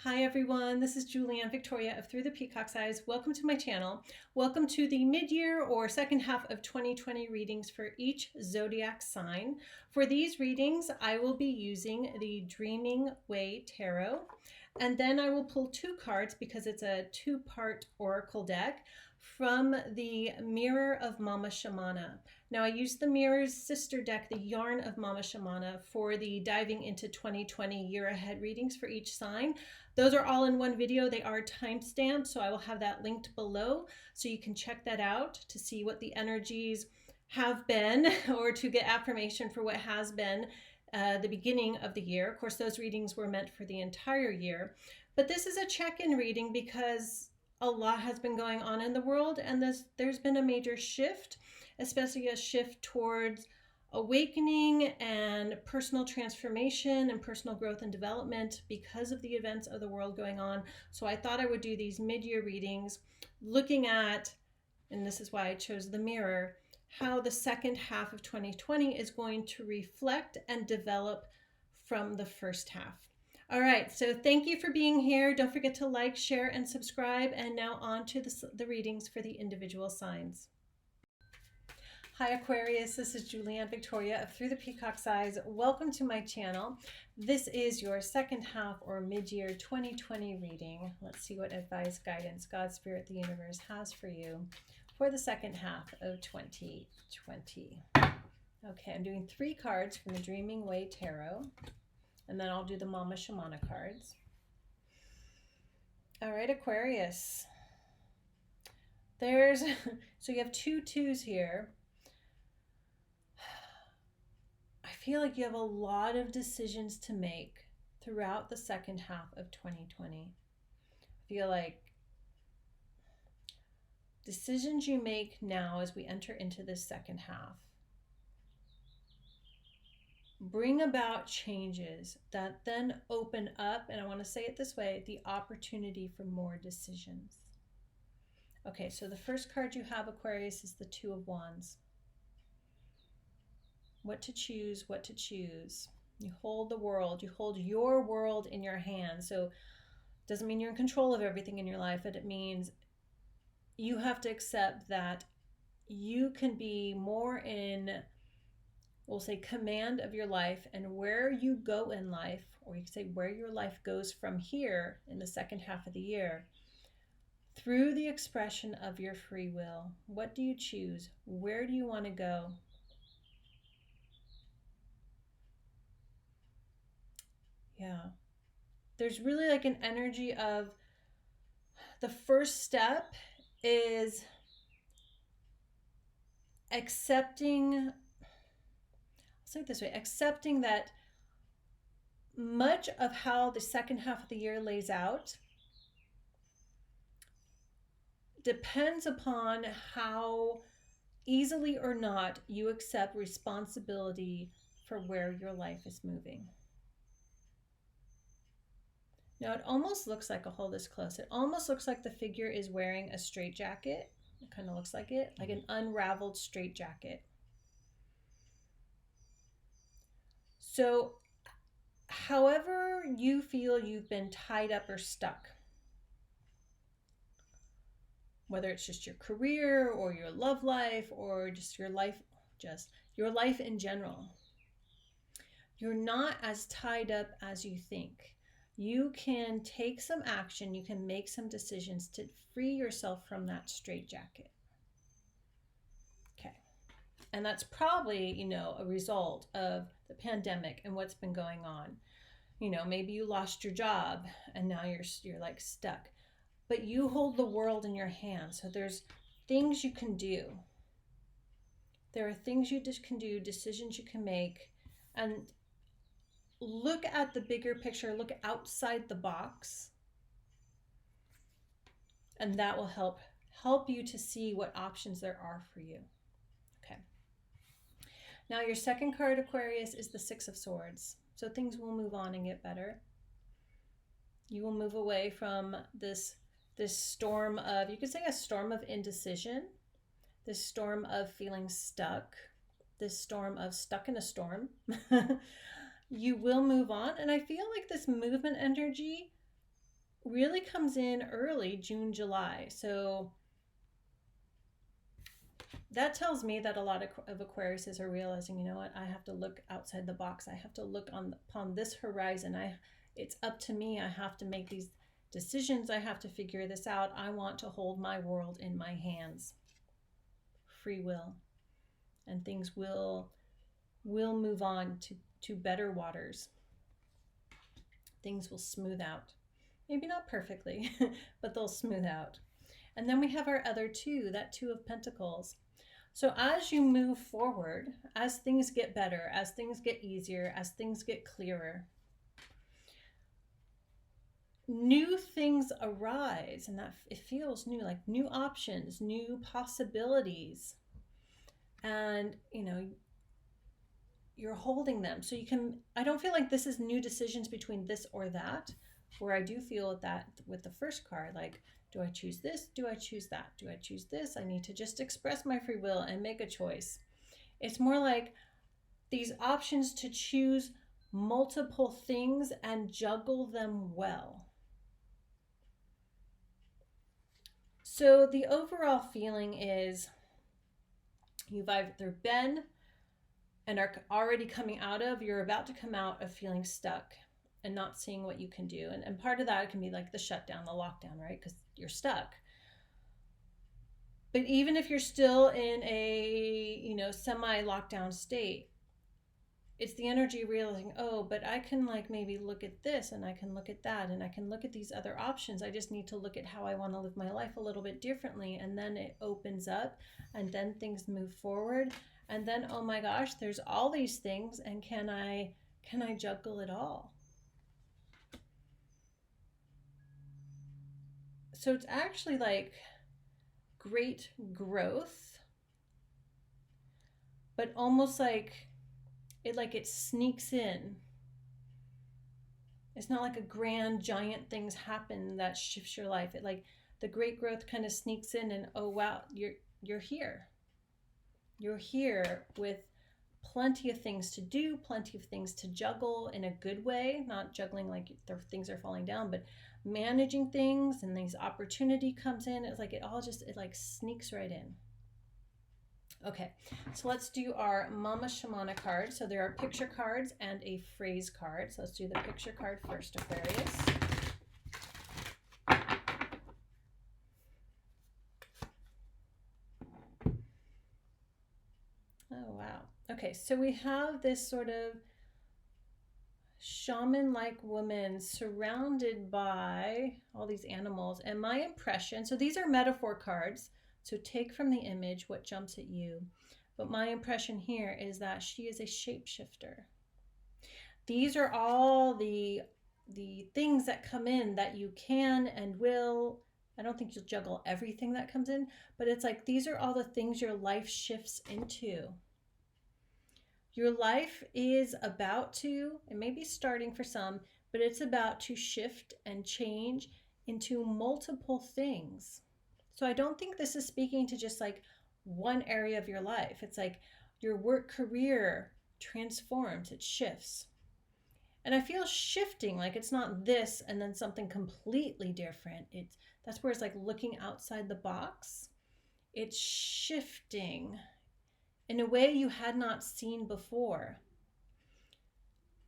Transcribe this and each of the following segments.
Hi everyone, this is Julianne Victoria of Through the Peacock's Eyes. Welcome to my channel. Welcome to the mid-year or second half of 2020 readings for each zodiac sign. For these readings, I will be using the Dreaming Way Tarot, and then I will pull two cards because it's a two-part oracle deck from the Mirror of Mama Shamana. Now I used the Mirror's sister deck, the Yarn of Mama Shamana, for the diving into 2020 year ahead readings for each sign. Those are all in one video. They are timestamped, so I will have that linked below so you can check that out to see what the energies have been or to get affirmation for what has been the beginning of the year. Of course, those readings were meant for the entire year, but this is a check-in reading because a lot has been going on in the world, and there's been a major shift, especially a shift towards awakening and personal transformation and personal growth and development because of the events of the world going on. So I thought I would do these mid-year readings looking at, and this is why I chose the Mirror, how the second half of 2020 is going to reflect and develop from the first half. All right, so thank you for being here. Don't forget to like, share, and subscribe. And now on to the readings for the individual signs. Hi Aquarius, this is Julianne Victoria of Through the Peacock's Eyes. Welcome to my channel. This is your second half or mid-year 2020 reading. Let's see what advice, guidance, God, Spirit, the universe has for you for the second half of 2020. Okay, I'm doing 3 cards from the Dreaming Way Tarot, and then I'll do the Mama Shamana cards. All right, Aquarius. So you have 2 twos here. I feel like you have a lot of decisions to make throughout the second half of 2020. I feel like decisions you make now as we enter into this second half bring about changes that then open up, and I want to say it this way, the opportunity for more decisions. Okay, so the first card you have, Aquarius, is the Two of Wands. What to choose, what to choose. You hold the world, you hold your world in your hand. So it doesn't mean you're in control of everything in your life, but it means you have to accept that you can be more in, we'll say, command of your life, and where you go in life, or you can say where your life goes from here in the second half of the year, through the expression of your free will. What do you choose? Where do you want to go? Yeah. There's really like an energy of the first step is accepting, I'll say it this way, accepting that much of how the second half of the year lays out depends upon how easily or not you accept responsibility for where your life is moving. Now it almost looks like, I'll hold this close, it almost looks like the figure is wearing a straitjacket. It kind of looks like it, like an unraveled straitjacket. So however you feel you've been tied up or stuck, whether it's just your career or your love life or just your life in general, you're not as tied up as you think. You can take some action, you can make some decisions to free yourself from that straitjacket. Okay. And that's probably, a result of the pandemic and what's been going on. Maybe you lost your job and now you're like stuck. But you hold the world in your hands. So there's things you can do. There are things you just can do, decisions you can make, and look at the bigger picture, look outside the box, and that will help you to see what options there are for you. Okay. Now your second card, Aquarius, is the Six of Swords. So things will move on and get better. You will move away from this storm of, you could say a storm of indecision, this storm of feeling stuck, this storm of stuck in a storm. You will move on, and I feel like this movement energy really comes in early June, July. So that tells me that a lot of Aquariuses are realizing, you know what, I have to look outside the box. I have to look upon this horizon. It's up to me. I have to make these decisions. I have to figure this out. I want to hold my world in my hands. Free will. And things will move on to better waters. Things will smooth out. Maybe not perfectly, but they'll smooth out. And then we have our other two, that Two of Pentacles. So as you move forward, as things get better, as things get easier, as things get clearer, new things arise, and that it feels new, like new options, new possibilities. And, you know, you're holding them. So you can, I don't feel like this is new decisions between this or that, where I do feel that with the first card, like, do I choose this? Do I choose that? Do I choose this? I need to just express my free will and make a choice. It's more like these options to choose multiple things and juggle them well. So the overall feeling is you've either been and are already coming out of, you're about to come out of feeling stuck and not seeing what you can do. And part of that can be like the shutdown, the lockdown, right? Because you're stuck. But even if you're still in a, you know, semi-lockdown state, it's the energy realizing, oh, but I can like maybe look at this and I can look at that and I can look at these other options. I just need to look at how I want to live my life a little bit differently. And then it opens up and then things move forward. And then, oh my gosh, there's all these things, and can I juggle it all? So it's actually like great growth, but almost like it sneaks in. It's not like a grand giant things happen that shifts your life. It like the great growth kind of sneaks in, and oh wow, you're here. You're here with plenty of things to do, plenty of things to juggle in a good way, not juggling like things are falling down, but managing things, and these opportunity comes in. It's like it like sneaks right in. Okay, so let's do our Mama Shamana card. So there are picture cards and a phrase card. So let's do the picture card first, Aquarius. Oh, wow. Okay, so we have this sort of shaman-like woman surrounded by all these animals. And my impression, so these are metaphor cards, so take from the image what jumps at you. But my impression here is that she is a shapeshifter. These are all the things that come in that you can and will. I don't think you'll juggle everything that comes in, but it's like these are all the things your life shifts into. Your life is about to, it may be starting for some, but it's about to shift and change into multiple things. So I don't think this is speaking to just like one area of your life. It's like your work career transforms, it shifts. And I feel shifting, like it's not this and then something completely different. That's where it's like looking outside the box. It's shifting in a way you had not seen before.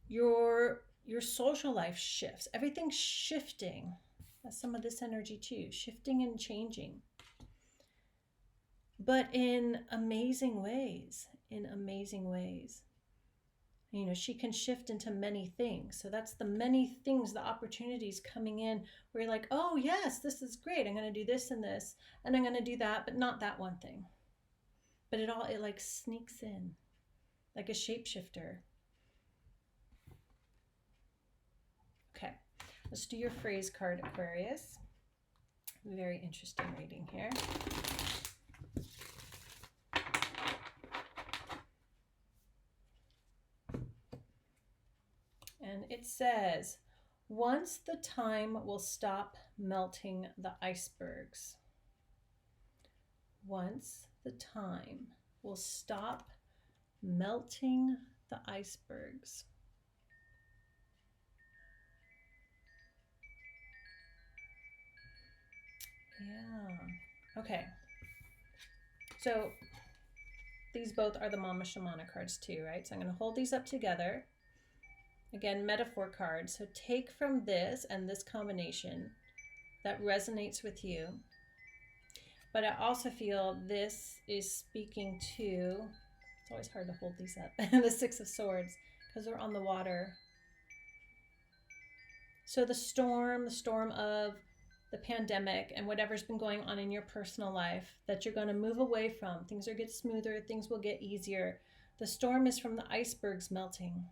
Your social life shifts. Everything's shifting. That's some of this energy too, shifting and changing. But in amazing ways, You know, she can shift into many things. So that's the many things, the opportunities coming in where you're like, oh yes, this is great. I'm going to do this and this, and I'm going to do that, but not that one thing. But it like sneaks in like a shapeshifter. Okay, let's do your phrase card, Aquarius. Very interesting reading here. And it says, once the time will stop melting the icebergs. Once the time will stop melting the icebergs. Yeah. Okay. So these both are the Mama Shamana cards too, right? So I'm going to hold these up together. Again, metaphor cards. So take from this and this combination that resonates with you. But I also feel this is speaking to, it's always hard to hold these up, the Six of Swords, because they're on the water. So the storm of the pandemic and whatever's been going on in your personal life that you're going to move away from. Things will get smoother, things will get easier. The storm is from the icebergs melting.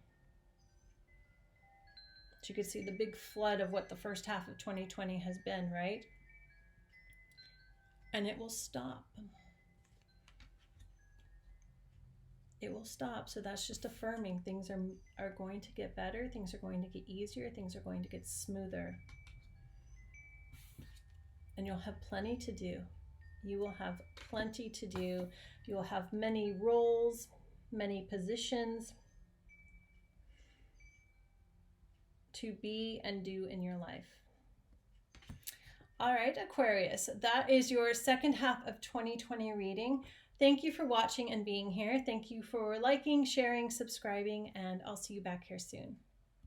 So you can see the big flood of what the first half of 2020 has been, right? And it will stop. It will stop. So that's just affirming things are going to get better, things are going to get easier, things are going to get smoother. And you'll have plenty to do. You will have plenty to do. You will have many roles, many positions to be and do in your life. All right, Aquarius, that is your second half of 2020 reading. Thank you for watching and being here. Thank you for liking, sharing, subscribing, and I'll see you back here soon.